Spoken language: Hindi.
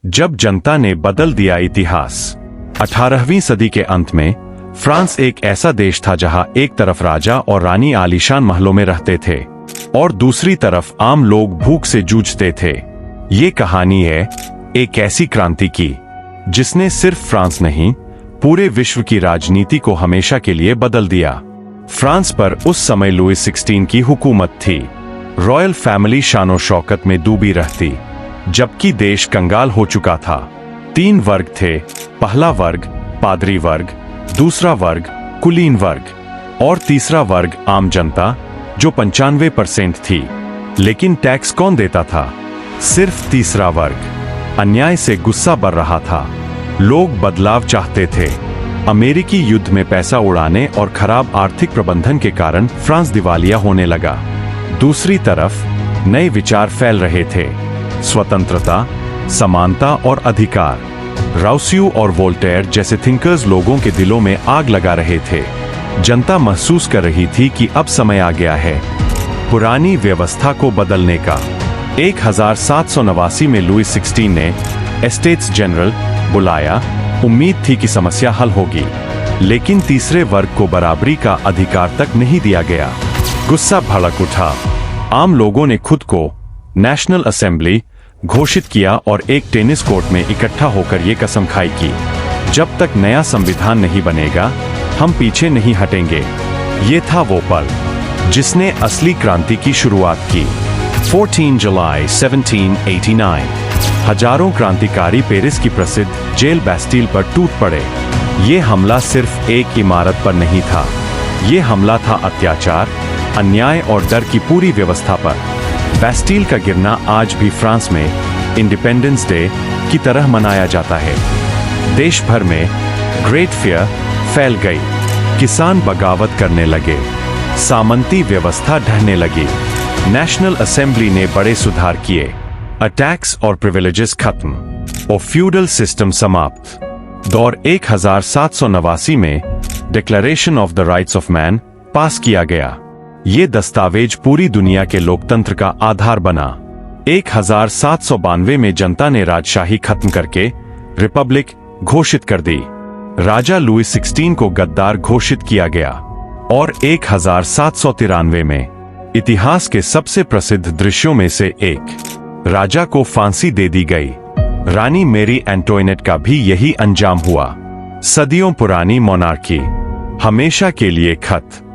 जब जनता ने बदल दिया इतिहास। 18वीं सदी के अंत में फ्रांस एक ऐसा देश था जहां एक तरफ राजा और रानी आलीशान महलों में रहते थे और दूसरी तरफ आम लोग भूख से जूझते थे। ये कहानी है एक ऐसी क्रांति की जिसने सिर्फ फ्रांस नहीं, पूरे विश्व की राजनीति को हमेशा के लिए बदल दिया। फ्रांस पर उस समय लुइस 16 की हुकूमत थी। रॉयल फैमिली शानो शौकत में डूबी रहती, जबकि देश कंगाल हो चुका था। 3 वर्ग थे, पहला वर्ग पादरी वर्ग, दूसरा वर्ग कुलीन वर्ग और तीसरा वर्ग आम जनता, जो 95% थी। लेकिन टैक्स कौन देता था? सिर्फ तीसरा वर्ग। अन्याय से गुस्सा बढ़ रहा था। लोग बदलाव चाहते थे। अमेरिकी युद्ध में पैसा उड़ाने और खराब आर्थिक प्रबंधन के कारण फ्रांस दिवालिया होने लगा। दूसरी तरफ नए विचार फैल रहे थे, स्वतंत्रता, समानता और अधिकार। राउस्यू और वोल्टेयर जैसे थिंकर्स लोगों के दिलों में आग लगा रहे थे। जनता महसूस कर रही थी कि अब समय आ गया है पुरानी व्यवस्था को बदलने का। 1789 में लुइस 16 ने एस्टेट्स जनरल बुलाया। उम्मीद थी कि समस्या हल होगी, लेकिन तीसरे वर्ग को बराबरी का अधिकार तक नहीं दिया गया। गुस्सा भड़क उठा। आम लोगों ने खुद को नेशनल असेंबली घोषित किया और एक टेनिस कोर्ट में इकट्ठा होकर ये कसम खाई कि जब तक नया संविधान नहीं बनेगा, हम पीछे नहीं हटेंगे। ये था वो पल जिसने असली क्रांति की शुरुआत की। 14 जुलाई 1789 हजारों क्रांतिकारी पेरिस की प्रसिद्ध जेल बैस्टिल पर टूट पड़े। ये हमला सिर्फ एक इमारत पर नहीं था, ये हमला था अत्याचार, अन्याय और डर की पूरी व्यवस्था पर। बैस्टिल का गिरना आज भी फ्रांस में इंडिपेंडेंस डे की तरह मनाया जाता है। देश भर में ग्रेट फियर फैल गई। किसान बगावत करने लगे, सामंती व्यवस्था ढहने लगी। नेशनल असेंबली ने बड़े सुधार किए, टैक्स और प्रिविलेजेस खत्म और फ्यूडल सिस्टम समाप्त। दौर 1789 में declaration of the rights of man pass किया गया। ये दस्तावेज पूरी दुनिया के लोकतंत्र का आधार बना। 1792 में जनता ने राजशाही खत्म करके रिपब्लिक घोषित कर दी। राजा लुइस 16 को गद्दार घोषित किया गया और 1793 में इतिहास के सबसे प्रसिद्ध दृश्यों में से एक, राजा को फांसी दे दी गई। रानी मेरी एंटोइनेट का भी यही अंजाम हुआ। सदियों पुरानी मोनार्की हमेशा के लिए खत्म।